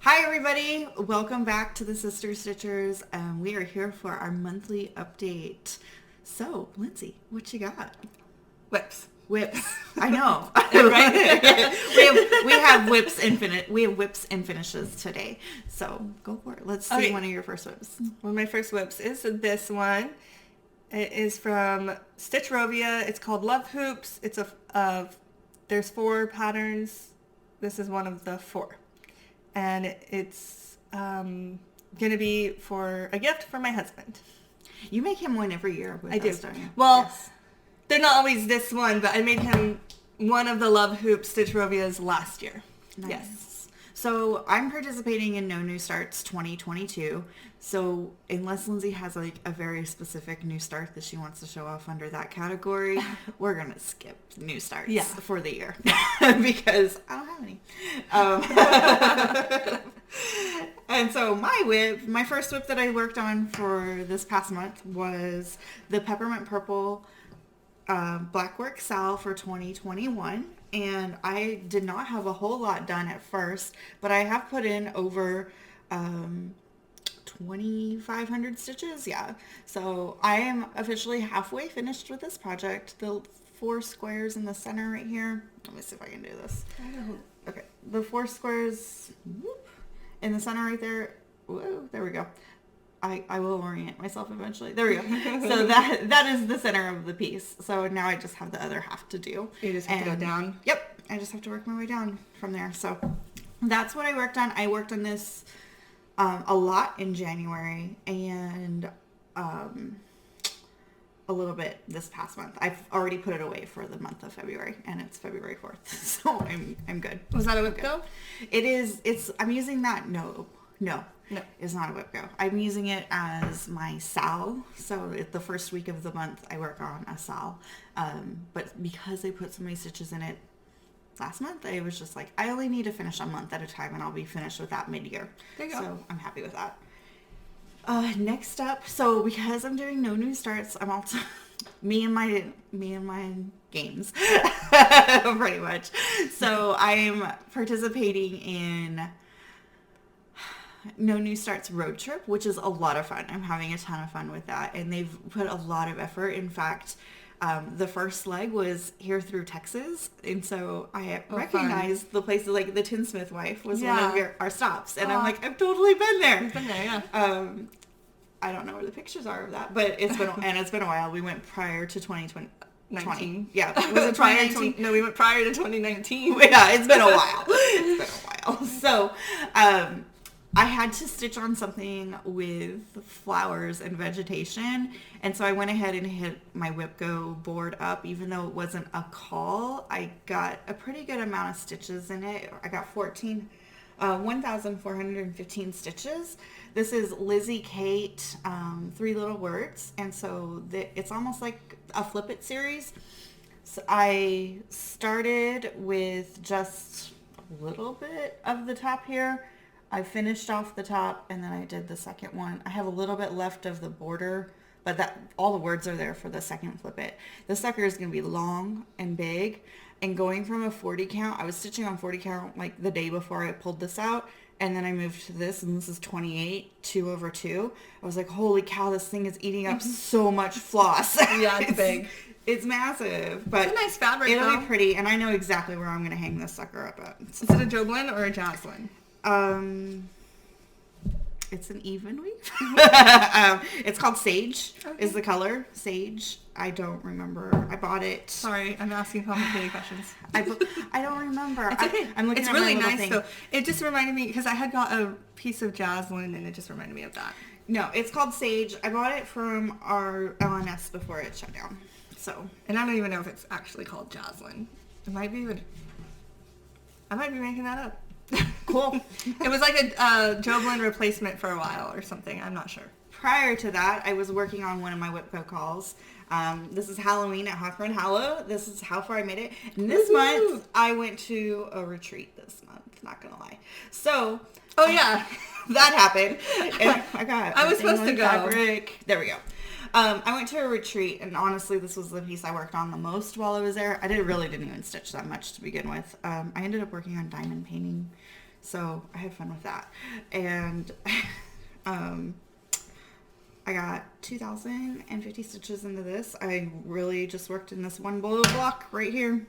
Hi everybody, welcome back to the Sister Stitchers. We are here for our monthly update. So, Lindsay, what you got? Whips. I know. we have whips infinite. We have whips and finishes today. So go for it. Let's see one of your first whips. One of my first whips is this one. It is from Stitchrovia. It's called Love Hoops. It's there's 4 patterns. This is one of the 4. And it's going to be for a gift for my husband. You make him one every year with us, don't you? Well, yes. They're not always this one, but I made him one of the Love Hoop Stitchrovias last year. Nice. Yes. So I'm participating in No New Starts 2022. So unless Lindsay has like a very specific new start that she wants to show off under that category, we're going to skip new starts for the year because I don't have any. And so my first whip that I worked on for this past month was the Peppermint Purple Blackwork Sal for 2021. And I did not have a whole lot done at first, but I have put in over 2,500 stitches. Yeah. So I am officially halfway finished with this project. The 4 squares in the center right here. Let me see if I can do this. Okay. The 4 squares in the center right there. Whoa, there we go. I will orient myself eventually. There we go. So that is the center of the piece. So now I just have the other half to do. You just have to go down? Yep. I just have to work my way down from there. So that's what I worked on. I worked on this a lot in January and a little bit this past month. I've already put it away for the month of February, and it's February 4th. So I'm good. Was that a whip go? It is. I'm using that. No. It's not a whip go. I'm using it as my sal. So the first week of the month I work on a sal. But because I put so many stitches in it last month, I was just like, I only need to finish a month at a time and I'll be finished with that mid-year. There you go. So I'm happy with that. Next up, so because I'm doing no new starts, I'm also me and my games pretty much. So I'm participating in No New Starts Road Trip, which is a lot of fun. I'm having a ton of fun with that, and they've put a lot of effort. In fact, the first leg was here through Texas, and so I recognized the places, like the Tinsmith Wife was one of our stops, and I'm like, I've totally been there. You've been there, yeah. I don't know where the pictures are of that, but it's been a while. We went prior to 2019. Yeah, was it 2019? No, we went prior to 2019. Yeah, it's been a while. So, I had to stitch on something with flowers and vegetation, and so I went ahead and hit my Whip Go board up. Even though it wasn't a call, I got a pretty good amount of stitches in it. I got 1,415 stitches. This is Lizzie Kate, 3 Little Words, and so it's almost like a Flip It series. So I started with just a little bit of the top here. I finished off the top, and then I did the second one. I have a little bit left of the border, but all the words are there for the second Flip It. The sucker is going to be long and big, and going from a 40 count, I was stitching on 40 count like the day before I pulled this out, and then I moved to this, and this is 28, 2/2. I was like, holy cow, this thing is eating up so much floss. Yeah, it's big. It's massive, but it's a nice fabric. It'll be pretty, and I know exactly where I'm going to hang this sucker up at. So. Is it a Joblin or a Jocelyn? It's an even weave. It's called Sage. Okay. Is the color Sage? I don't remember. I bought it. Sorry, I'm asking complicated questions. I don't remember. It's okay. I'm looking. It's at really my nice thing. though. It just reminded me because I had got a piece of Jocelyn and it just reminded me of that. No, it's called Sage. I bought it from our LNS before it shut down. So, and I don't even know if it's actually called Jocelyn. It might be. I might be making that up. Cool. It was like a Joblin replacement for a while or something. I'm not sure. Prior to that, I was working on one of my Whipco calls. This is Halloween at Hawthorne Hollow. This is how far I made it. And this month, I went to a retreat this month. Not gonna lie. So. Oh yeah, that happened. And I was supposed to go. Fabric. There we go. I went to a retreat, and honestly, this was the piece I worked on the most while I was there. I didn't even stitch that much to begin with. I ended up working on diamond painting So I had fun with that. And I got 2,050 stitches into this. I really just worked in this one blue block right here.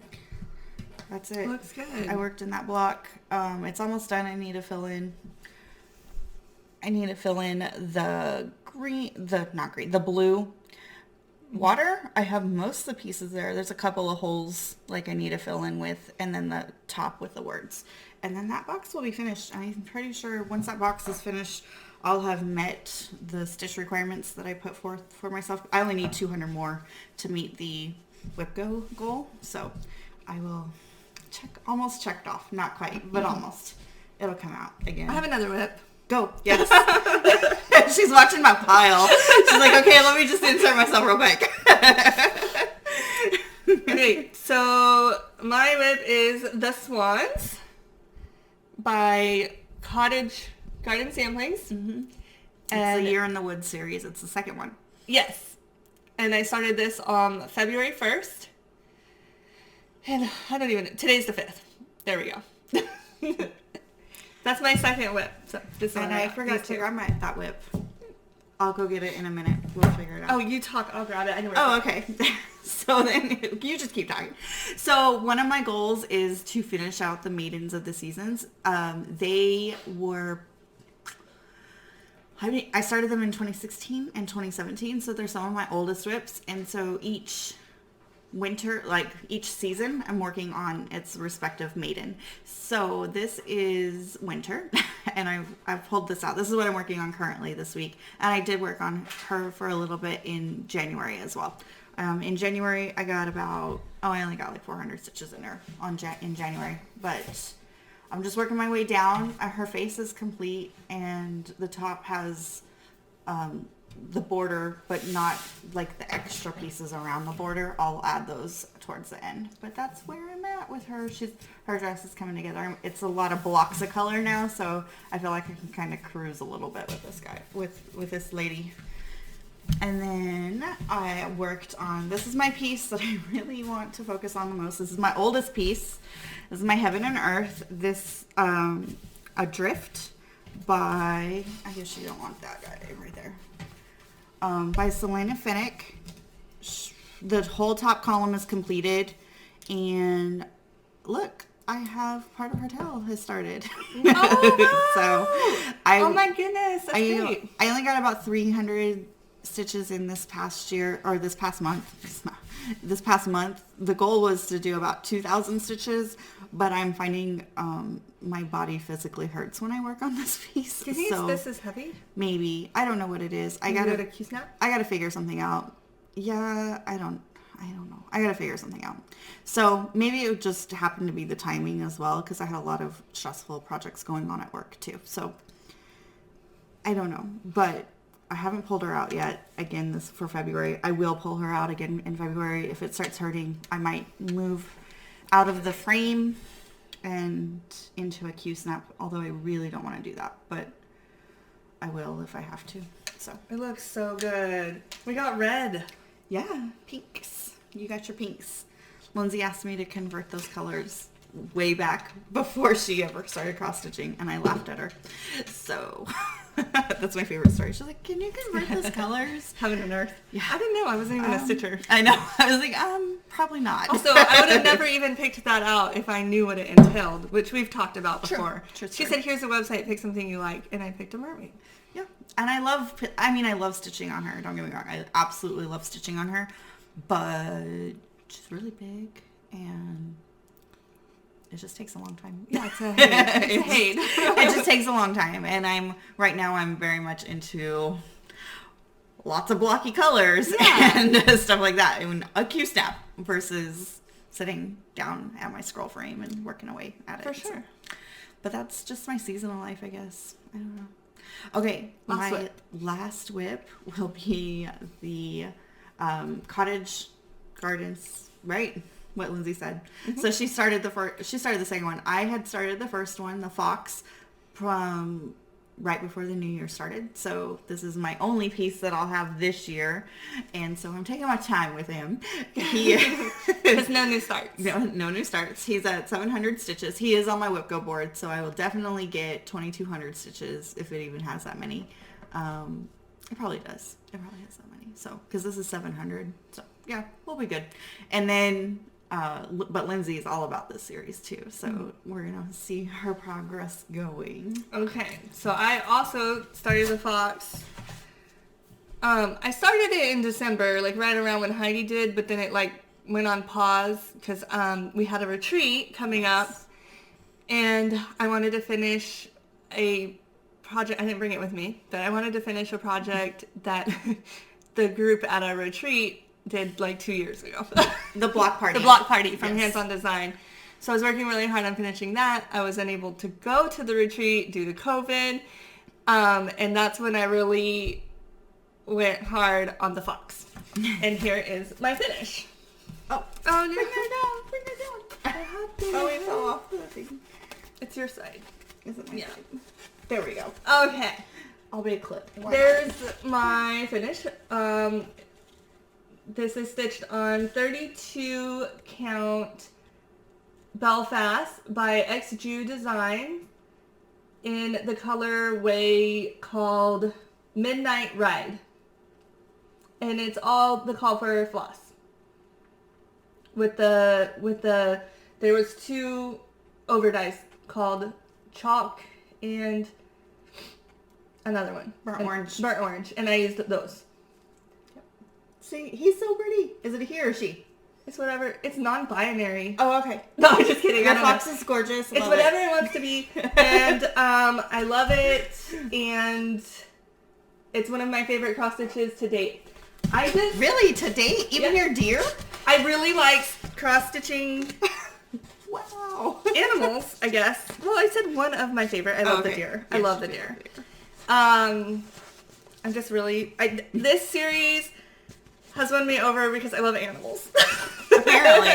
That's it. Looks good. I worked in that block. It's almost done. I need to fill in the the blue water. I have most of the pieces there. There's a couple of holes like I need to fill in with, and then the top with the words. And then that box will be finished. I'm pretty sure once that box is finished, I'll have met the stitch requirements that I put forth for myself. I only need 200 more to meet the whip go goal. So I will almost checked off. Not quite, but almost. It'll come out again. I have another whip. Go. Yes. She's watching my pile. She's like, okay, let me just insert myself real quick. Okay, so my whip is The Swans by Cottage Gardens Samplings. Mm-hmm. It's the Year in the Woods series. It's the second one. Yes. And I started this on February 1st. And I don't even... Today's the 5th. There we go. That's my second whip. So this and I forgot to grab that whip. I'll go get it in a minute. We'll figure it out. Oh, you talk. I'll grab it. I know where Oh, okay. So then you just keep talking. So one of my goals is to finish out the maidens of the seasons. They were... I started them in 2016 and 2017, so they're some of my oldest whips. And so each winter, like each season, I'm working on its respective maiden. So this is winter, and I've pulled this out. This is what I'm working on currently this week. And I did work on her for a little bit in January as well. In January, I got I only got like 400 stitches in her in January, but I'm just working my way down. Her face is complete, and the top has the border, but not like the extra pieces around the border. I'll add those towards the end. But that's where I'm at with her. Her dress is coming together. It's a lot of blocks of color now, so I feel like I can kind of cruise a little bit with this guy, with this lady. And then I worked on, this is my piece that I really want to focus on the most. This is my oldest piece. This is my Heaven and Earth. This, Adrift by, I guess you don't want that guy right there. By Selena Finnick. The whole top column is completed. And look, I have part of her tail has started. Oh, So oh my goodness. That's great. I only got about 300 stitches in this past year, or this past month. This past month, the goal was to do about 2,000 stitches, but I'm finding my body physically hurts when I work on this piece. Do you think this is heavy? Maybe. I don't know what it is. I gotta figure something out. Yeah, I don't know. I gotta figure something out. So maybe it would just happen to be the timing as well, because I had a lot of stressful projects going on at work too. So I don't know, but I haven't pulled her out yet. Again, this for February. I will pull her out again in February. If it starts hurting, I might move out of the frame and into a Q-snap, although I really don't want to do that, but I will if I have to. So it looks so good. We got red. Yeah, pinks. You got your pinks. Lindsay asked me to convert those colors way back before she ever started cross-stitching, and I laughed at her. So that's my favorite story. She's like, can you convert those colors? Heaven and Earth. Yeah. I didn't know. I wasn't even a stitcher. I know. I was like, probably not. Also, I would have never even picked that out if I knew what it entailed, which we've talked about before. True. She said, here's a website, pick something you like, and I picked a mermaid. Yeah. And I love stitching on her. Don't get me wrong. I absolutely love stitching on her, but she's really big, and it just takes a long time. Yeah, it's a hate. It just takes a long time. And I'm very much into lots of blocky colors and stuff like that. And a Q-snap versus sitting down at my scroll frame and working away at it. For sure. So, but that's just my seasonal life, I guess. I don't know. Okay, last whip will be the Cottage Gardens, right? What Lindsay said. Mm-hmm. So she started the second one. I had started the first one, the Fox, from right before the new year started. So this is my only piece that I'll have this year. And so I'm taking my time with him. There's no new starts. No new starts. He's at 700 stitches. He is on my whipco board, so I will definitely get 2,200 stitches if it even has that many. It probably does. It probably has that many. So, because this is 700. So, yeah, we'll be good. And then, but Lindsay is all about this series too. So, we're going to see her progress going. Okay. So, I also started the fox. I started it in December, like right around when Heidi did, but then it like went on pause because we had a retreat coming up and I wanted to finish a project. I didn't bring it with me, but I wanted to finish a project that the group at our retreat did like 2 years ago. The block party. The block party from Hands On Design. So I was working really hard on finishing that. I was unable to go to the retreat due to COVID. And that's when I really went hard on the fox. And here is my finish. Oh, no. Bring her down. Oh, it fell off the thing. It's your side. Is it my side? There we go. Okay. I'll be a clip. There's my finish. This is stitched on 32 count Belfast by XJU Design in the colorway called Midnight Ride. And it's all the call for floss. There was 2 overdyes called Chalk and another one. Burnt orange. And I used those. See, he's so pretty. Is it a he or a she? It's whatever. It's non-binary. Oh, okay. No, I'm just kidding. Your fox is gorgeous. It's whatever it wants to be. And I love it. And it's one of my favorite cross stitches to date. Really? To date? Even your deer? I really like cross stitching Wow. animals, I guess. Well, I said one of my favorite. I love the deer. Yes, I love the deer. I'm just really... this series has won me over because I love animals. Apparently.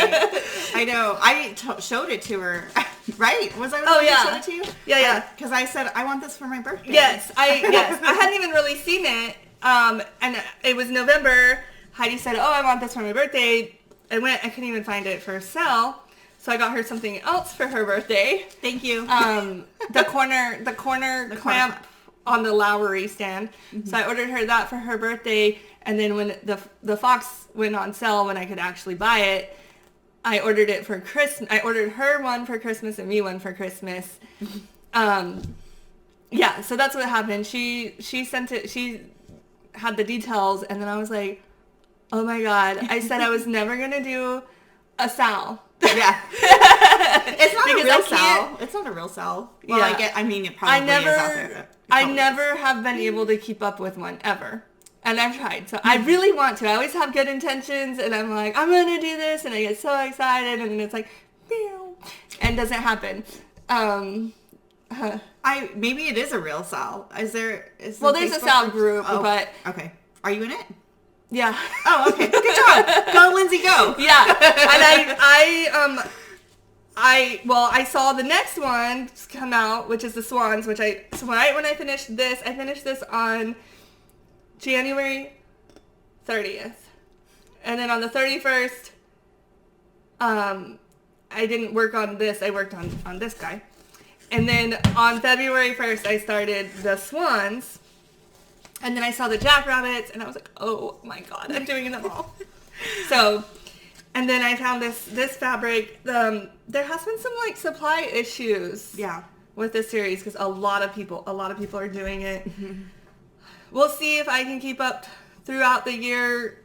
I know. I showed it to her. Right? Was I the one that showed it to you? Yeah. Because I said, I want this for my birthday. Yes. I hadn't even really seen it. And it was November. Heidi said, I want this for my birthday. I couldn't even find it for sale. So I got her something else for her birthday. Thank you. The corner clamp on the Lowry stand. Mm-hmm. So I ordered her that for her birthday. And then when the fox went on sale, when I could actually buy it, I ordered it for Christmas. I ordered her one for Christmas and me one for Christmas. Yeah, so that's what happened. She sent it. She had the details, and then I was like, oh my god! I said I was never gonna do a sow. Yeah, it's not a real sow. It's not a real sow. Well, yeah. I mean, it probably is out there. I never have been able to keep up with one ever. And I've tried. So I really want to. I always have good intentions and I'm like, I'm going to do this. And I get so excited. And then it's like, meow. And it doesn't happen. Maybe it is a real sow. There's a sow group, but... Okay. Are you in it? Yeah. Oh, okay. Good job. Go, Lindsay, go. Yeah. And I saw the next one come out, which is the Swans, when I finished this on January 30th. And then on the 31st, I didn't work on this. I worked on this guy. And then on February 1st, I started the Swans. And then I saw the Jackrabbits, and I was like, oh my god, I'm doing them all. So, and then I found this fabric. There has been some like supply issues. Yeah. With this series because a lot of people are doing it. Mm-hmm. We'll see if I can keep up throughout the year.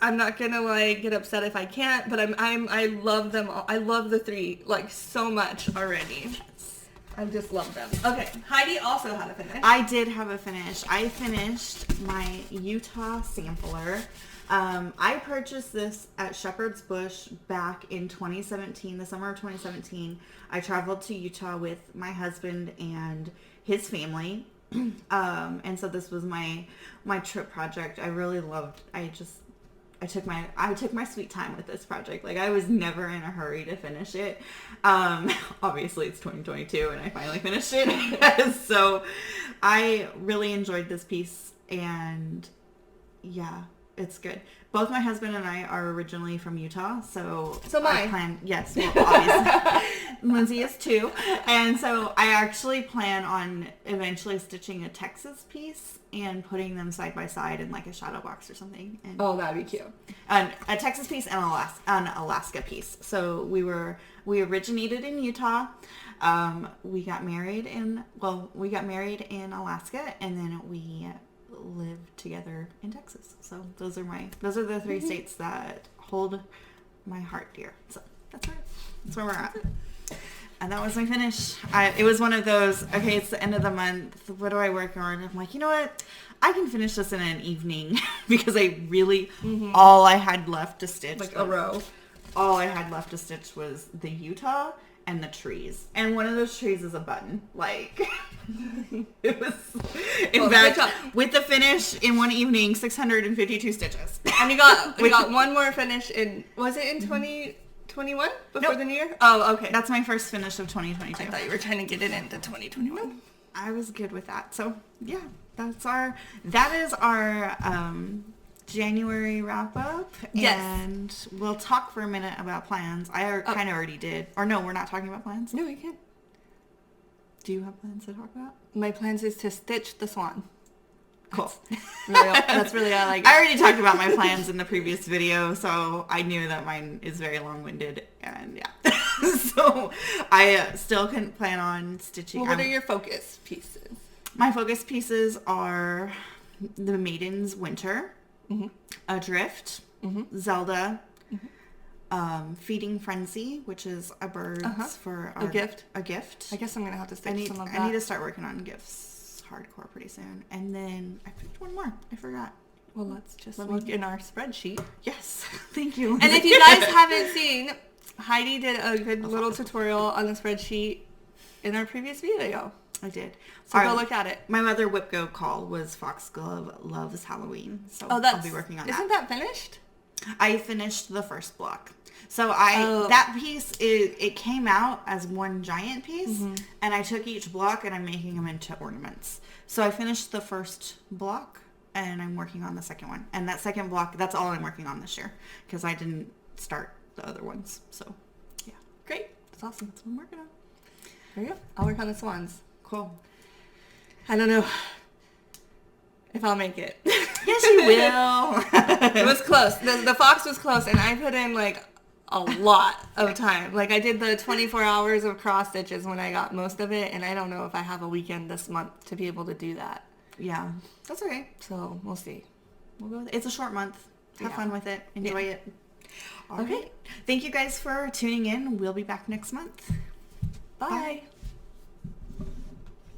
I'm not gonna like get upset if I can't, but I love them all. I love the 3 like so much already. Yes. I just love them. Okay, Heidi also had a finish. I did have a finish. I finished my Utah sampler. I purchased this at Shepherd's Bush back in 2017, the summer of 2017. I traveled to Utah with my husband and his family. And so this was my trip project. I really loved, I took my sweet time with this project. Like I was never in a hurry to finish it. Obviously it's 2022 and I finally finished it. So, I really enjoyed this piece, and yeah, it's good. Both my husband and I are originally from Utah, so I plan. Yes, well, obviously, Lindsay is too, and so I actually plan on eventually stitching a Texas piece and putting them side by side in like a shadow box or something. And that'd be cute. a Texas piece and an Alaska piece. So we originated in Utah. We got married in Alaska, and then we lived together in Texas. So those are the three states that hold my heart dear. So that's where we're at. And that was my finish. It was one of those, okay, it's the end of the month. What do I work on? I'm like, you know what? I can finish this in an evening because I really, all I had left to stitch. Like a row. All I had left to stitch was the Utah and the trees. And one of those trees is a button. Like, it was, in fact, with the finish in one evening, 652 stitches. And you got one more finish in, was it in 2021? Before the new year? Oh, okay. That's my first finish of 2022. I thought you were trying to get it into 2021. I was good with that. So, yeah, that is our January wrap up. Yes. And we'll talk for a minute about plans. I kind of already did. Or no, we're not talking about plans? No, you can. Do you have plans to talk about? My plans is to stitch the Swan. Cool. That's really all I got. I already talked about my plans in the previous video, so I knew that mine is very long-winded, and yeah. So I still can plan on stitching. Well, what are your focus pieces? My focus pieces are the Maiden's Winter, Adrift, Zelda, Feeding Frenzy, which is a bird's for a gift. A gift. I guess I'm gonna have to stitch some of that. I need to start working on gifts hardcore pretty soon. And then I picked one more. I forgot. Well, let's just look in our spreadsheet. Yes. Thank you. And if you guys haven't seen, Heidi did a good little tutorial on the spreadsheet in our previous video. I did. So go look at it. My mother Whipgo call was Foxglove Loves Halloween. So I'll be working on that. Isn't that finished? I finished the first block. So that piece, it came out as one giant piece, and I took each block and I'm making them into ornaments. So I finished the first block and I'm working on the second one. And that second block, that's all I'm working on this year because I didn't start the other ones. So yeah. Great. That's awesome. That's what I'm working on. There you go. I'll work on the swans. Cool. I don't know if I'll make it. Yes, you will. It was close. The fox was close, and I put in like a lot of time. Like I did the 24 hours of cross stitches when I got most of it, and I don't know if I have a weekend this month to be able to do that. Yeah, that's okay. So we'll see. We'll go with it. It's a short month. Have fun with it. Enjoy it. All okay. Right. Thank you guys for tuning in. We'll be back next month. Bye.